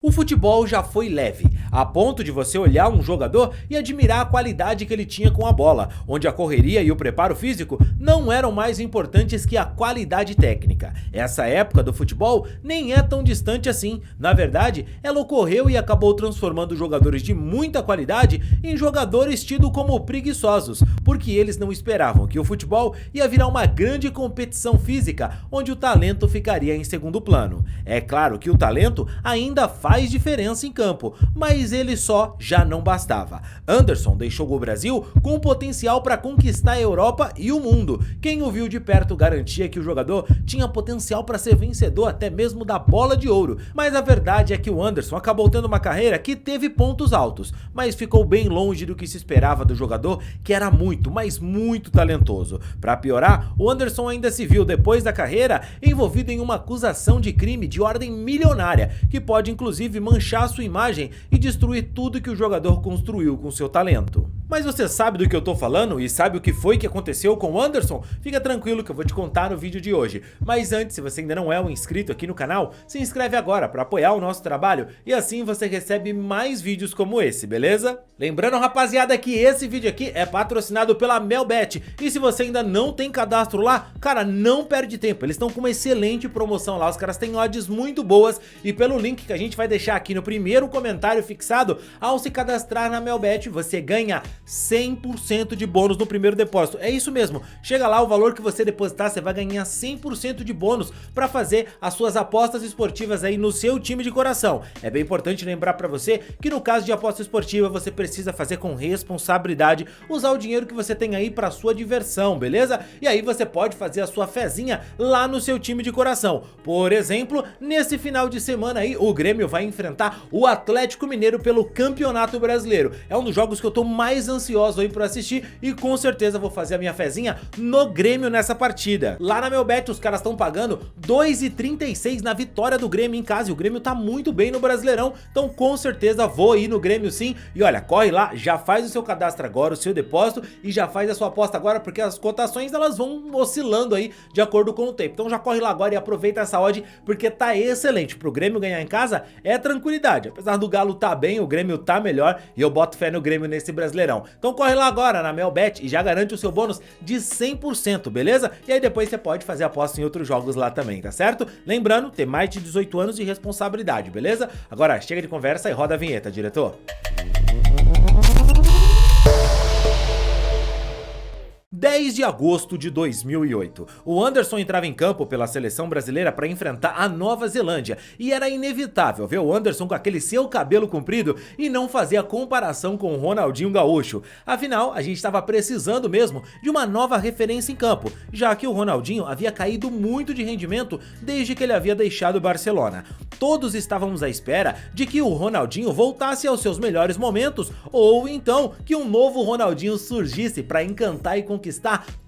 O futebol já foi leve, a ponto de você olhar um jogador e admirar a qualidade que ele tinha com a bola, onde a correria e o preparo físico não eram mais importantes que a qualidade técnica. Essa época do futebol nem é tão distante assim, na verdade, ela ocorreu e acabou transformando jogadores de muita qualidade em jogadores tidos como preguiçosos, porque eles não esperavam que o futebol ia virar uma grande competição física, onde o talento ficaria em segundo plano. É claro que o talento ainda faz diferença em campo, mas ele só já não bastava. Anderson deixou o Brasil com potencial para conquistar a Europa e o mundo. Quem o viu de perto garantia que o jogador tinha potencial para ser vencedor até mesmo da bola de ouro, mas a verdade é que o Anderson acabou tendo uma carreira que teve pontos altos, mas ficou bem longe do que se esperava do jogador, que era muito, mas muito talentoso. Para piorar, o Anderson ainda se viu depois da carreira envolvido em uma acusação de crime de ordem milionária, que pode inclusive manchar sua imagem e destruir tudo que o jogador construiu com seu talento. Mas você sabe do que eu tô falando e sabe o que foi que aconteceu com o Anderson? Fica tranquilo que eu vou te contar no vídeo de hoje. Mas antes, se você ainda não é um inscrito aqui no canal, se inscreve agora para apoiar o nosso trabalho e assim você recebe mais vídeos como esse, beleza? Lembrando, rapaziada, que esse vídeo aqui é patrocinado pela Melbet, e se você ainda não tem cadastro lá, cara, não perde tempo, eles estão com uma excelente promoção lá, os caras têm odds muito boas, e pelo link que a gente vai deixar aqui no primeiro comentário fixado, ao se cadastrar na Melbet, você ganha 100% de bônus no primeiro depósito. É isso mesmo, chega lá, o valor que você depositar, você vai ganhar 100% de bônus para fazer as suas apostas esportivas aí no seu time de coração. É bem importante lembrar para você que no caso de aposta esportiva, você precisa fazer com responsabilidade, usar o dinheiro que você tem aí para sua diversão, beleza? E aí você pode fazer a sua fezinha lá no seu time de coração. Por exemplo, nesse final de semana aí, o Grêmio vai enfrentar o Atlético Mineiro pelo Campeonato Brasileiro. É um dos jogos que eu tô mais ansioso aí por assistir e com certeza vou fazer a minha fezinha no Grêmio nessa partida. Lá na Melbet os caras estão pagando 2,36 na vitória do Grêmio em casa, e o Grêmio tá muito bem no Brasileirão, então com certeza vou ir no Grêmio sim. E olha, corre lá, já faz o seu cadastro agora, o seu depósito, e já faz a sua aposta agora, porque as cotações elas vão oscilando aí de acordo com o tempo. Então já corre lá agora e aproveita essa odd, porque tá excelente. Pro Grêmio ganhar em casa é tranquilidade, apesar do Galo tá bem, o Grêmio tá melhor e eu boto fé no Grêmio nesse Brasileirão. Então corre lá agora na Melbet e já garante o seu bônus de 100%, beleza? E aí depois você pode fazer aposta em outros jogos lá também, tá certo? Lembrando, ter mais de 18 anos de responsabilidade, beleza? Agora chega de conversa e roda a vinheta, diretor. 10 de agosto de 2008, o Anderson entrava em campo pela seleção brasileira para enfrentar a Nova Zelândia, e era inevitável ver o Anderson com aquele seu cabelo comprido e não fazer a comparação com o Ronaldinho Gaúcho. Afinal, a gente estava precisando mesmo de uma nova referência em campo, já que o Ronaldinho havia caído muito de rendimento desde que ele havia deixado o Barcelona. Todos estávamos à espera de que o Ronaldinho voltasse aos seus melhores momentos, ou então que um novo Ronaldinho surgisse para encantar e conquistar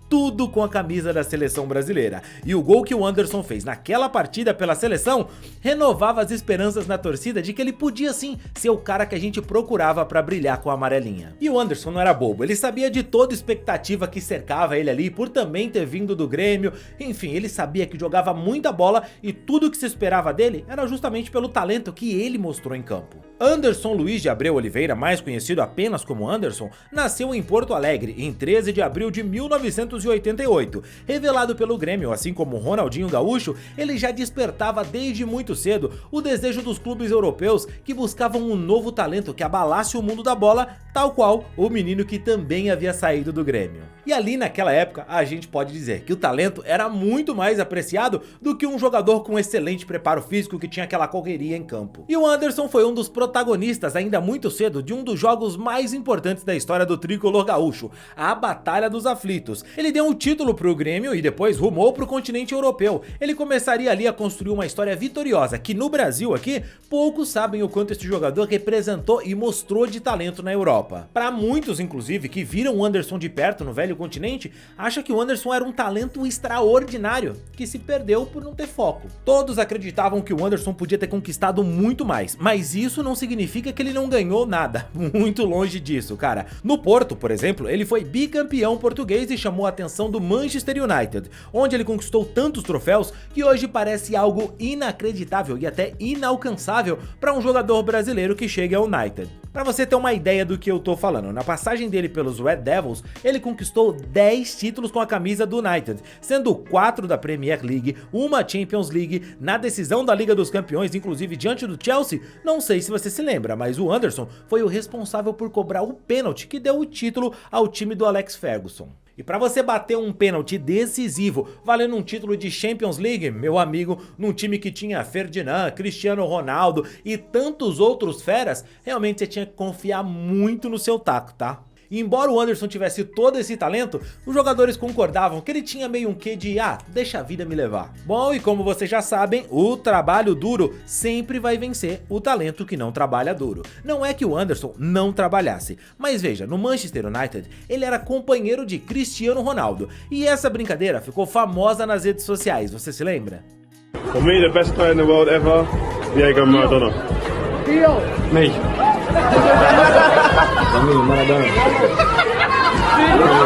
tudo com a camisa da seleção brasileira. E o gol que o Anderson fez naquela partida pela seleção renovava as esperanças na torcida de que ele podia sim ser o cara que a gente procurava para brilhar com a amarelinha. E o Anderson não era bobo, ele sabia de toda a expectativa que cercava ele ali por também ter vindo do Grêmio, enfim, ele sabia que jogava muita bola e tudo que se esperava dele era justamente pelo talento que ele mostrou em campo. Anderson Luiz de Abreu Oliveira, mais conhecido apenas como Anderson, nasceu em Porto Alegre em 13 de abril de 1988. Revelado pelo Grêmio, assim como Ronaldinho Gaúcho, ele já despertava desde muito cedo o desejo dos clubes europeus que buscavam um novo talento que abalasse o mundo da bola, tal qual o menino que também havia saído do Grêmio. E ali naquela época a gente pode dizer que o talento era muito mais apreciado do que um jogador com excelente preparo físico que tinha aquela correria em campo. E o Anderson foi um dos protagonistas ainda muito cedo de um dos jogos mais importantes da história do tricolor gaúcho, a Batalha dos Aflitos. Ele deu um título pro Grêmio e depois rumou pro continente europeu. Ele começaria ali a construir uma história vitoriosa que no Brasil aqui, poucos sabem o quanto esse jogador representou e mostrou de talento na Europa. Para muitos, inclusive, que viram o Anderson de perto no velho continente, acha que o Anderson era um talento extraordinário, que se perdeu por não ter foco. Todos acreditavam que o Anderson podia ter conquistado muito mais, mas isso não significa que ele não ganhou nada, muito longe disso, cara. No Porto, por exemplo, ele foi bicampeão português e chamou a atenção do Manchester United, onde ele conquistou tantos troféus que hoje parece algo inacreditável e até inalcançável para um jogador brasileiro que chegue ao United. Pra você ter uma ideia do que eu tô falando, na passagem dele pelos Red Devils, ele conquistou 10 títulos com a camisa do United, sendo 4 da Premier League, uma Champions League, na decisão da Liga dos Campeões, inclusive diante do Chelsea. Não sei se você se lembra, mas o Anderson foi o responsável por cobrar o pênalti que deu o título ao time do Alex Ferguson. E pra você bater um pênalti decisivo, valendo um título de Champions League, meu amigo, num time que tinha Ferdinand, Cristiano Ronaldo e tantos outros feras, realmente você tinha que confiar muito no seu taco, tá? E embora o Anderson tivesse todo esse talento, os jogadores concordavam que ele tinha meio um quê de deixa a vida me levar. Bom, e como vocês já sabem, o trabalho duro sempre vai vencer o talento que não trabalha duro. Não é que o Anderson não trabalhasse, mas veja, no Manchester United ele era companheiro de Cristiano Ronaldo, e essa brincadeira ficou famosa nas redes sociais, você se lembra? For me, the best player in the world ever, Diego Maradona. Me.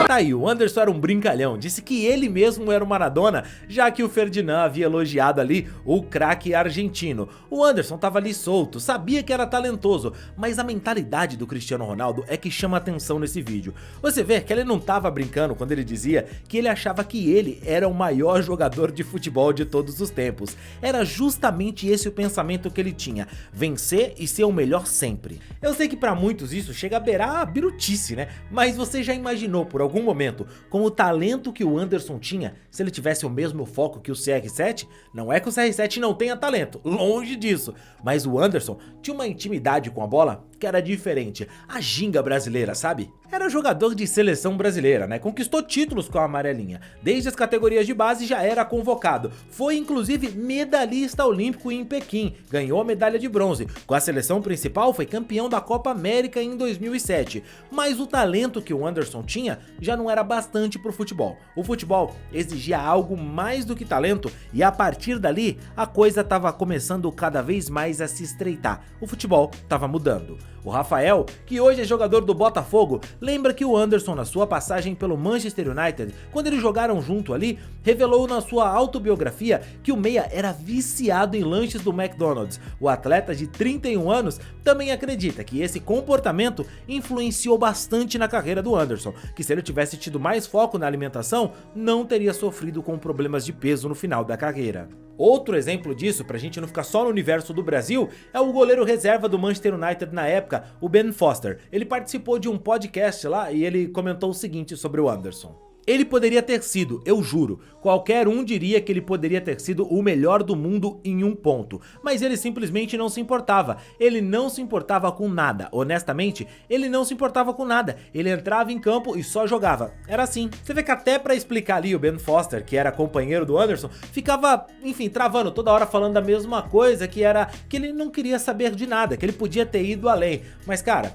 Tá aí, o Anderson era um brincalhão, disse que ele mesmo era o Maradona, já que o Ferdinand havia elogiado ali o craque argentino. O Anderson tava ali solto, sabia que era talentoso, mas a mentalidade do Cristiano Ronaldo é que chama atenção nesse vídeo. Você vê que ele não tava brincando quando ele dizia que ele achava que ele era o maior jogador de futebol de todos os tempos. Era justamente esse o pensamento que ele tinha, vencer e ser o melhor sempre. Eu sei que pra muitos isso chega a beirar a birutice, né? Mas você já imaginou por algum momento com o talento que o Anderson tinha se ele tivesse o mesmo foco que o CR7? Não é que o CR7 não tenha talento, longe disso, mas o Anderson tinha uma intimidade com a bola que era diferente, a ginga brasileira, sabe? Era jogador de seleção brasileira, né? Conquistou títulos com a amarelinha, desde as categorias de base já era convocado, foi inclusive medalhista olímpico em Pequim, ganhou a medalha de bronze, com a seleção principal foi campeão da Copa América em 2007, mas o talento que o Anderson tinha já não era bastante pro futebol. O futebol exigia algo mais do que talento e a partir dali a coisa tava começando cada vez mais a se estreitar, o futebol tava mudando. O Rafael, que hoje é jogador do Botafogo, lembra que o Anderson, na sua passagem pelo Manchester United, quando eles jogaram junto ali, revelou na sua autobiografia que o meia era viciado em lanches do McDonald's. O atleta de 31 anos também acredita que esse comportamento influenciou bastante na carreira do Anderson, que se ele tivesse tido mais foco na alimentação, não teria sofrido com problemas de peso no final da carreira. Outro exemplo disso, pra gente não ficar só no universo do Brasil, é o goleiro reserva do Manchester United na época, o Ben Foster. Ele participou de um podcast lá e ele comentou o seguinte sobre o Anderson. Ele poderia ter sido, eu juro, qualquer um diria que ele poderia ter sido o melhor do mundo em um ponto, mas ele simplesmente não se importava, ele não se importava com nada, honestamente, ele não se importava com nada, ele entrava em campo e só jogava, era assim. Você vê que até pra explicar ali o Ben Foster, que era companheiro do Anderson, ficava, enfim, travando toda hora falando a mesma coisa, que era que ele não queria saber de nada, que ele podia ter ido além, mas cara,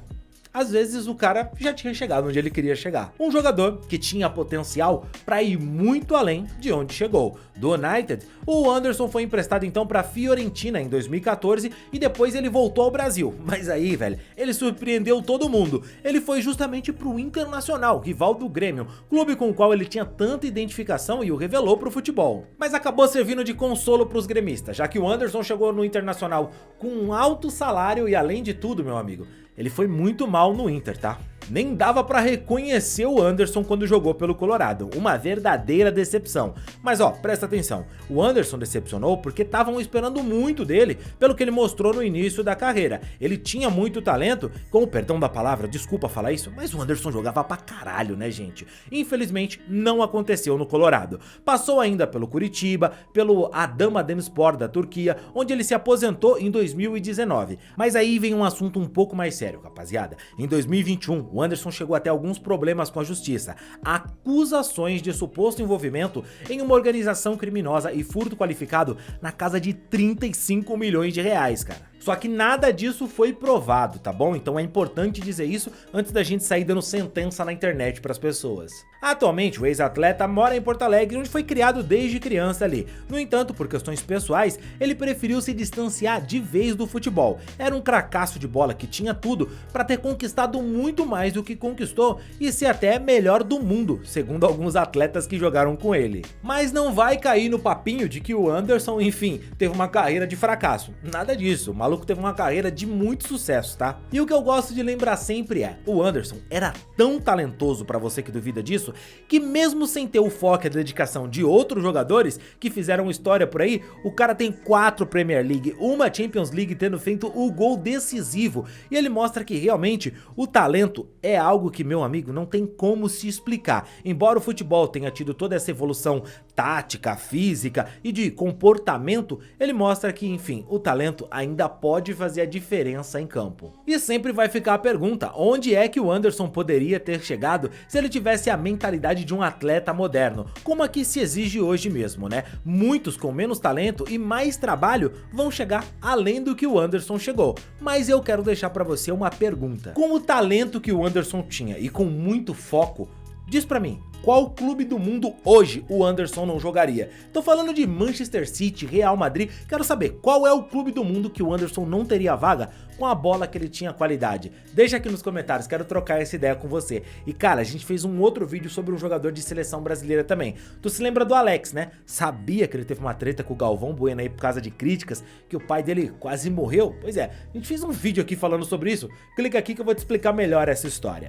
às vezes o cara já tinha chegado onde ele queria chegar. Um jogador que tinha potencial para ir muito além de onde chegou. Do United, o Anderson foi emprestado então para Fiorentina em 2014 e depois ele voltou ao Brasil. Mas aí, velho, ele surpreendeu todo mundo. Ele foi justamente pro Internacional, rival do Grêmio, clube com o qual ele tinha tanta identificação e o revelou pro futebol. Mas acabou servindo de consolo pros gremistas, já que o Anderson chegou no Internacional com um alto salário e além de tudo, meu amigo, ele foi muito mal no Inter, tá? Nem dava pra reconhecer o Anderson quando jogou pelo Colorado, uma verdadeira decepção. Mas ó, presta atenção, o Anderson decepcionou porque estavam esperando muito dele, pelo que ele mostrou no início da carreira. Ele tinha muito talento, com o perdão da palavra, desculpa falar isso, mas o Anderson jogava pra caralho, né gente? Infelizmente não aconteceu no Colorado. Passou ainda pelo Curitiba, pelo Adana Demirspor da Turquia, onde ele se aposentou em 2019. Mas aí vem um assunto um pouco mais sério, rapaziada. Em 2021, o Anderson chegou até alguns problemas com a justiça, acusações de suposto envolvimento em uma organização criminosa e furto qualificado na casa de 35 milhões de reais, cara. Só que nada disso foi provado, tá bom? Então é importante dizer isso antes da gente sair dando sentença na internet pras pessoas. Atualmente o ex-atleta mora em Porto Alegre, onde foi criado desde criança ali. No entanto, por questões pessoais, ele preferiu se distanciar de vez do futebol. Era um cracaço de bola que tinha tudo para ter conquistado muito mais do que conquistou e ser até melhor do mundo, segundo alguns atletas que jogaram com ele. Mas não vai cair no papinho de que o Anderson, enfim, teve uma carreira de fracasso. Nada disso, o maluco teve uma carreira de muito sucesso, tá? E o que eu gosto de lembrar sempre é, o Anderson era tão talentoso, pra você que duvida disso, que mesmo sem ter o foco e a dedicação de outros jogadores que fizeram história por aí, o cara tem 4 Premier League, uma Champions League, tendo feito o gol decisivo, e ele mostra que realmente o talento é algo que, meu amigo, não tem como se explicar. Embora o futebol tenha tido toda essa evolução tática, física e de comportamento, ele mostra que, enfim, o talento ainda pode fazer a diferença em campo. E sempre vai ficar a pergunta, onde é que o Anderson poderia ter chegado se ele tivesse a mentalidade de um atleta moderno, como a que se exige hoje mesmo, né? Muitos com menos talento e mais trabalho vão chegar além do que o Anderson chegou. Mas eu quero deixar pra você uma pergunta. Com o talento que o Anderson tinha e com muito foco, diz pra mim, qual clube do mundo hoje o Anderson não jogaria? Tô falando de Manchester City, Real Madrid, quero saber qual é o clube do mundo que o Anderson não teria vaga com a bola que ele tinha qualidade. Deixa aqui nos comentários, quero trocar essa ideia com você. E cara, a gente fez um outro vídeo sobre um jogador de seleção brasileira também. Tu se lembra do Alex, né? Sabia que ele teve uma treta com o Galvão Bueno aí por causa de críticas, que o pai dele quase morreu? Pois é, a gente fez um vídeo aqui falando sobre isso. Clica aqui que eu vou te explicar melhor essa história.